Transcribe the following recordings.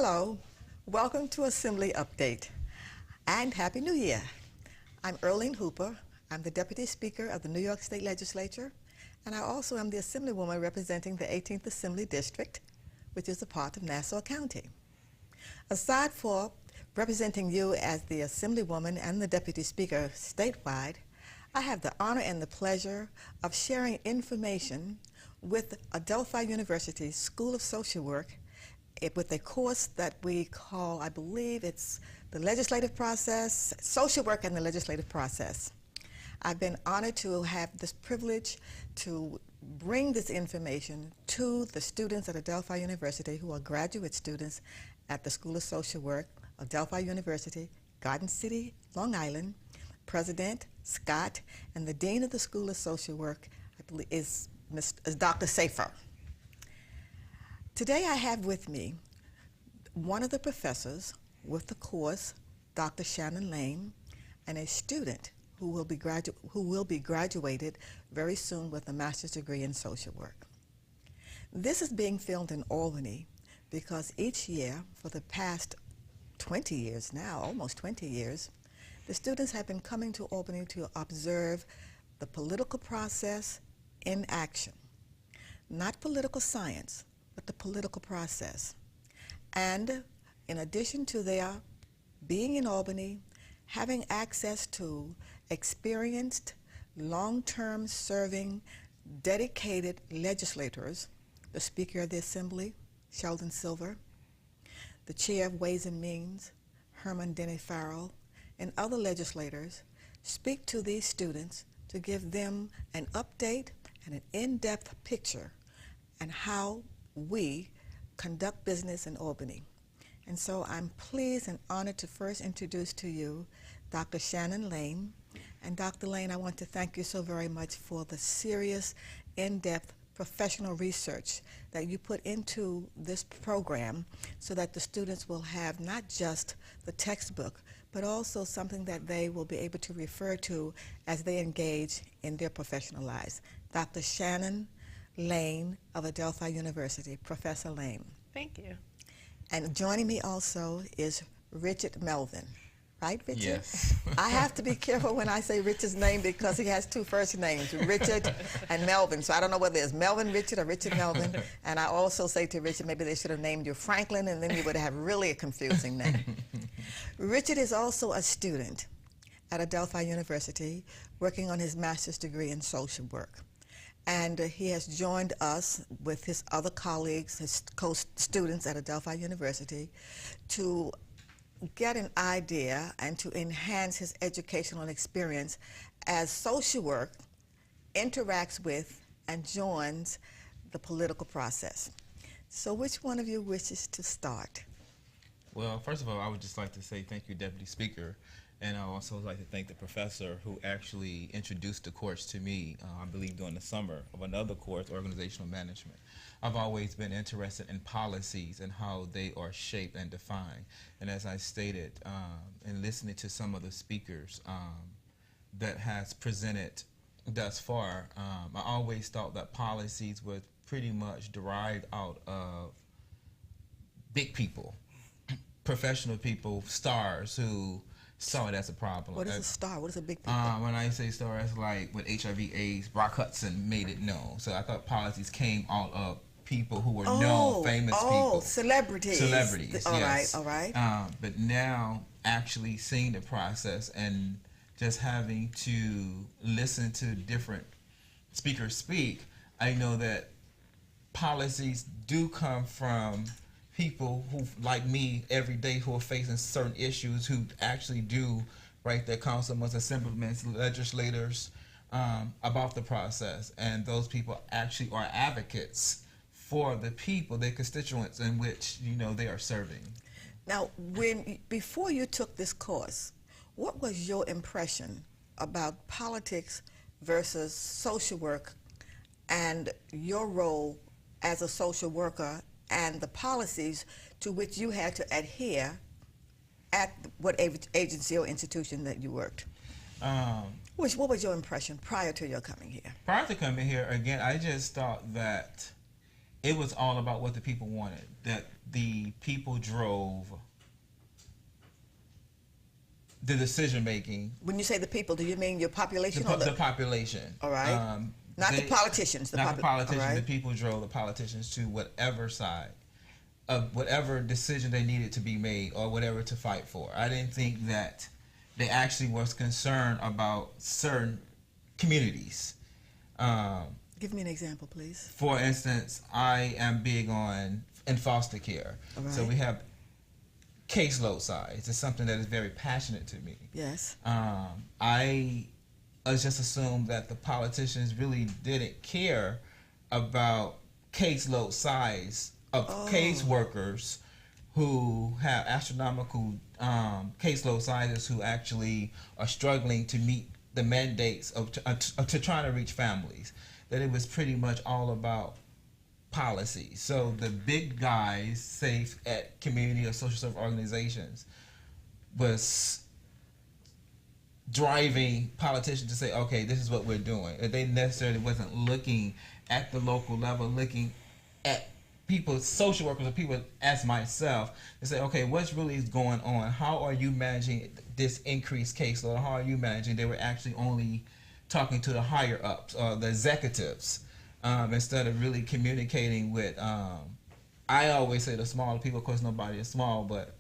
Hello, welcome to Assembly Update, and Happy New Year. I'm Melvin Hooper. I'm the Deputy Speaker of the New York State Legislature, and I also am the Assemblywoman representing the 18th Assembly District, which is a part of Nassau County. Aside for representing you as the Assemblywoman and the Deputy Speaker statewide, I have the honor and the pleasure of sharing information with Adelphi University's School of Social Work with a course that we call, I believe it's the legislative process, social work and the legislative process. I've been honored to have this privilege to bring this information to the students at Adelphi University who are graduate students at the School of Social Work, Adelphi University, Garden City, Long Island. President Scott and the Dean of the School of Social Work, I believe, is Dr. Safer. Today I have with me one of the professors with the course, Dr. Shannon Lane, and a student who will be graduated very soon with a master's degree in social work. This is being filmed in Albany because each year for the past 20 years now, almost 20 years, the students have been coming to Albany to observe the political process in action. Not political science, but the political process. And in addition to their being in Albany, having access to experienced, long-term serving, dedicated legislators, the Speaker of the Assembly, Sheldon Silver, the Chair of Ways and Means, Herman Denny Farrell, and other legislators speak to these students to give them an update and an in-depth picture on how we conduct business in Albany. And so I'm pleased and honored to first introduce to you Dr. Shannon Lane. And Dr. Lane, I want to thank you so very much for the serious, in-depth professional research that you put into this program so that the students will have not just the textbook, but also something that they will be able to refer to as they engage in their professional lives. Dr. Shannon Lane of Adelphi University. Professor Lane. Thank you. And joining me also is Richard Melvin. Right, Richard? Yes. I have to be careful when I say Richard's name because he has two first names, Richard and Melvin. So I don't know whether it's Melvin Richard or Richard Melvin. And I also say to Richard, maybe they should have named you Franklin, and then you would have really a confusing name. Richard is also a student at Adelphi University working on his master's degree in social work. And he has joined us with his other colleagues, his co-students at Adelphi University, to get an idea and to enhance his educational experience as social work interacts with and joins the political process. So which one of you wishes to start? Well, first of all, I would just like to say thank you, Deputy Speaker, and I also like to thank the professor who actually introduced the course to me, I believe during the summer, of another course, Organizational Management. I've always been interested in policies and how they are shaped and defined. And as I stated, in listening to some of the speakers that has presented thus far, I always thought that policies were pretty much derived out of big people, professional people, stars who saw it as a problem. What is a star? What is a big people? When I say star, it's like with HIV/AIDS, Rock Hudson made it known. So I thought policies came out of people who were known, famous people. Celebrities. Celebrities, yes. All right. But now actually seeing the process and just having to listen to different speakers speak, I know that policies do come from people who, like me, every day who are facing certain issues, who actually do write their councilmen, assemblymen, legislators about the process. And those people actually are advocates for the people, their constituents in which, you know, they are serving. Now, before you took this course, what was your impression about politics versus social work and your role as a social worker and the policies to which you had to adhere at what agency or institution that you worked? What was your impression prior to your coming here? Prior to coming here, again, I just thought that it was all about what the people wanted. That the people drove the decision making. When you say the people, do you mean your population or The population. All right. Not the politicians. Not the politicians. Right. The people drove the politicians to whatever side of whatever decision they needed to be made or whatever to fight for. I didn't think that they actually was concerned about certain communities. Give me an example, please. For instance, I am big on in foster care. Right. So we have caseload size. It's something that is very passionate to me. Yes. I just assumed that the politicians really didn't care about caseload size of caseworkers who have astronomical caseload sizes who actually are struggling to meet the mandates of to trying to reach families. That it was pretty much all about policy. So the big guys, say at community or social service organizations, was driving politicians to say, okay, this is what we're doing. They necessarily wasn't looking at the local level, looking at people, social workers or people as myself, to say, okay, what's really going on? How are you managing this increased caseload? How are you managing? They were actually only talking to the higher ups or the executives instead of really communicating with, I always say the smaller people. Of course, nobody is small, but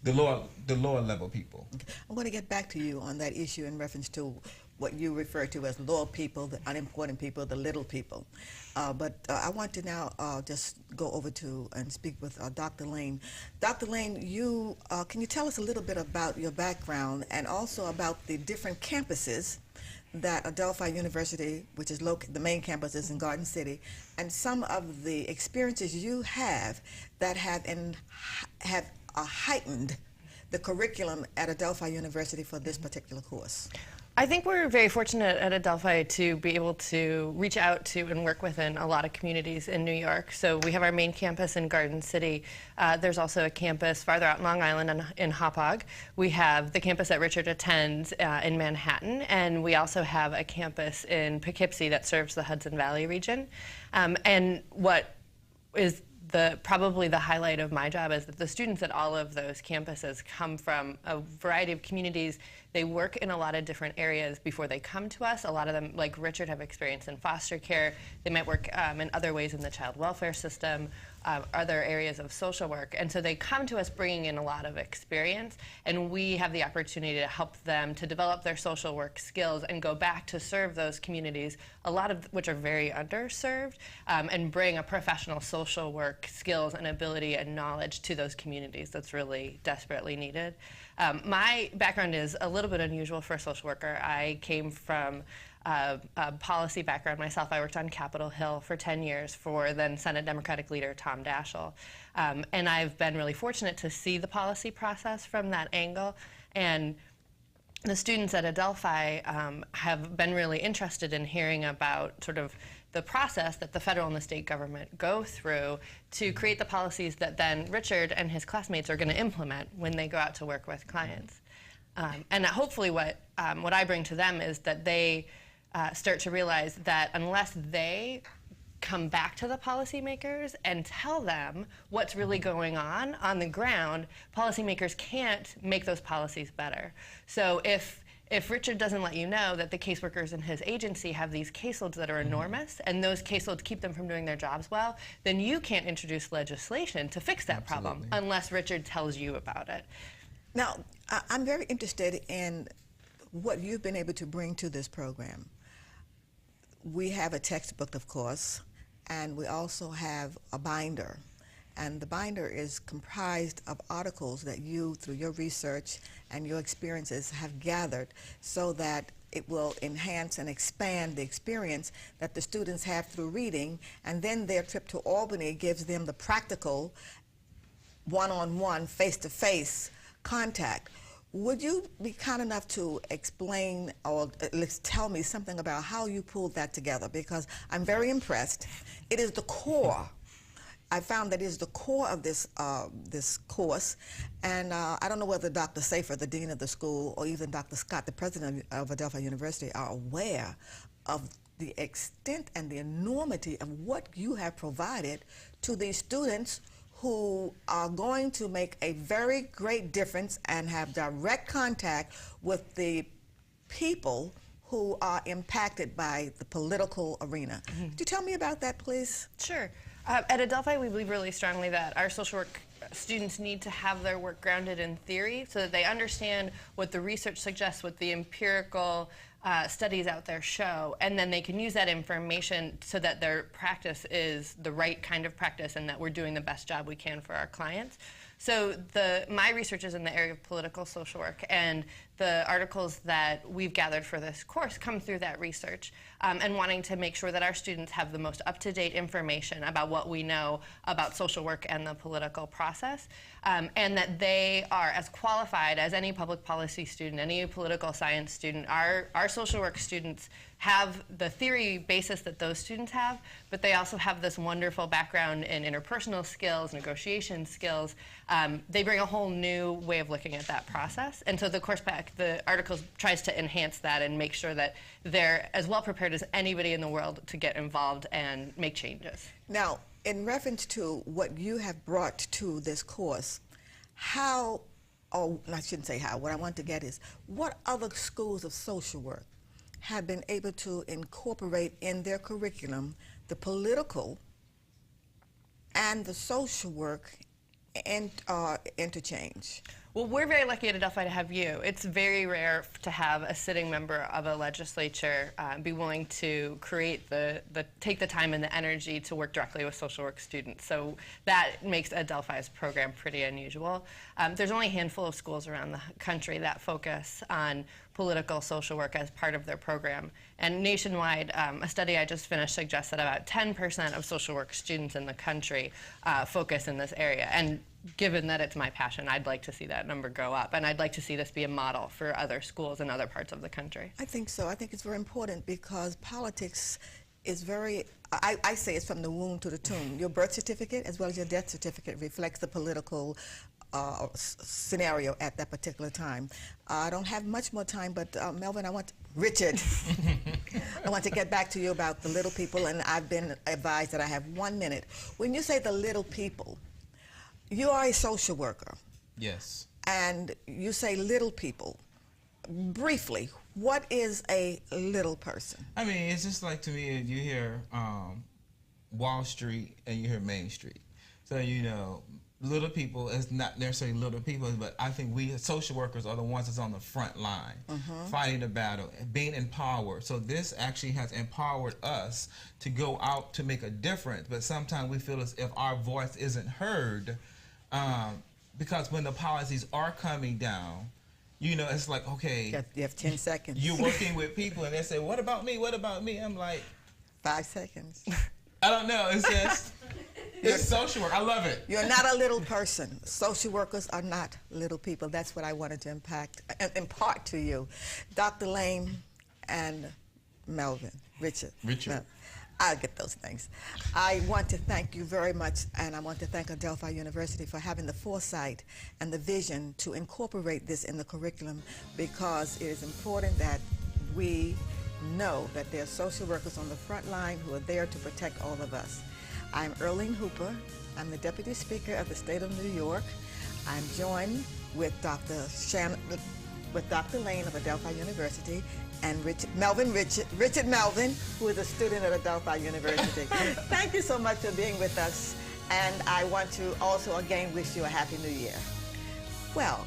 the lower level people. Okay. I want to get back to you on that issue in reference to what you refer to as lower people, the unimportant people, the little people. But I want to now just go over to and speak with Dr. Lane. Dr. Lane, can you tell us a little bit about your background and also about the different campuses that Adelphi University, which is the main campus is in Garden City, and some of the experiences you have that have heightened the curriculum at Adelphi University for this particular course? I think we're very fortunate at Adelphi to be able to reach out to and work within a lot of communities in New York. So we have our main campus in Garden City. There's also a campus farther out in Long Island in Hauppauge. We have the campus that Richard attends in Manhattan, and we also have a campus in Poughkeepsie that serves the Hudson Valley region. And what is probably the highlight of my job is that the students at all of those campuses come from a variety of communities. They work in a lot of different areas before they come to us. A lot of them, like Richard, have experience in foster care. They might work in other ways in the child welfare system, other areas of social work. And so they come to us bringing in a lot of experience, and we have the opportunity to help them to develop their social work skills and go back to serve those communities, a lot of which are very underserved, and bring a professional social work skills and ability and knowledge to those communities that's really desperately needed. My background is a little bit unusual for a social worker. I came from a policy background myself. I worked on Capitol Hill for 10 years for then Senate Democratic leader Tom Daschle. And I've been really fortunate to see the policy process from that angle. And the students at Adelphi have been really interested in hearing about sort of the process that the federal and the state government go through to create the policies that then Richard and his classmates are going to implement when they go out to work with clients. And hopefully what I bring to them is that they start to realize that unless they come back to the policymakers and tell them what's really going on the ground, policymakers can't make those policies better. So if Richard doesn't let you know that the caseworkers in his agency have these caseloads that are enormous, and those caseloads keep them from doing their jobs well, then you can't introduce legislation to fix that problem unless Richard tells you about it. Now, I'm very interested in what you've been able to bring to this program. We have a textbook, of course, and we also have a binder. And the binder is comprised of articles that you, through your research and your experiences, have gathered so that it will enhance and expand the experience that the students have through reading, and then their trip to Albany gives them the practical, one-on-one, face-to-face contact. Would you be kind enough to explain or at least tell me something about how you pulled that together? Because I'm very impressed. It is the core. I found that it is the core of this this course, and I don't know whether Dr. Safer, the dean of the school, or even Dr. Scott, the president of Adelphi University, are aware of the extent and the enormity of what you have provided to these students who are going to make a very great difference and have direct contact with the people who are impacted by the political arena. Could you tell me about that, please? Sure. At Adelphi, we believe really strongly that our social work students need to have their work grounded in theory so that they understand what the research suggests, what the empirical studies out there show, and then they can use that information so that their practice is the right kind of practice and that we're doing the best job we can for our clients. So my research is in the area of political social work, and the articles that we've gathered for this course come through that research, and wanting to make sure that our students have the most up-to-date information about what we know about social work and the political process, and that they are as qualified as any public policy student, any political science student. Our social work students have the theory basis that those students have, but they also have this wonderful background in interpersonal skills, negotiation skills. They bring a whole new way of looking at that process. And so the course pack, the articles tries to enhance that and make sure that they're as well prepared as anybody in the world to get involved and make changes. Now, in reference to what you have brought to this course, how, or I shouldn't say how, what I want to get is, what other schools of social work have been able to incorporate in their curriculum the political and the social work and interchange? Well, we're very lucky at Adelphi to have you. It's very rare to have a sitting member of a legislature be willing to create take the time and the energy to work directly with social work students. So that makes Adelphi's program pretty unusual. There's only a handful of schools around the country that focus on political social work as part of their program. And nationwide, a study I just finished suggests that about 10% of social work students in the country focus in this area. And given that it's my passion, I'd like to see that number go up. And I'd like to see this be a model for other schools in other parts of the country. I think so. I think it's very important because politics is very, I say it's from the womb to the tomb. Your birth certificate as well as your death certificate reflects the political scenario at that particular time. I don't have much more time, but Melvin, Richard, I want to get back to you about the little people, and I've been advised that I have 1 minute. When you say the little people, you are a social worker. Yes. And you say little people. Briefly, what is a little person? I mean, it's just like, to me, you hear Wall Street and you hear Main Street. So, you know, little people is not necessarily little people, but I think we as social workers are the ones that's on the front line, fighting the battle, being empowered. So this actually has empowered us to go out to make a difference, but sometimes we feel as if our voice isn't heard, because when the policies are coming down, you know, it's like, okay, you have 10 seconds. You're working with people and they say, what about me? What about me? I'm like, 5 seconds. I don't know. It's just, it's social work. I love it. You're not a little person. Social workers are not little people. That's what I wanted to impart to you. Dr. Lane and Melvin. Richard. I'll get those things. I want to thank you very much, and I want to thank Adelphi University for having the foresight and the vision to incorporate this in the curriculum, because it is important that we know that there are social workers on the front line who are there to protect all of us. I'm Erling Hooper. I'm the Deputy Speaker of the State of New York. I'm joined with Dr. Lane of Adelphi University and Richard Melvin, who is a student at Adelphi University. Thank you so much for being with us, and I want to also again wish you a Happy New Year. Well,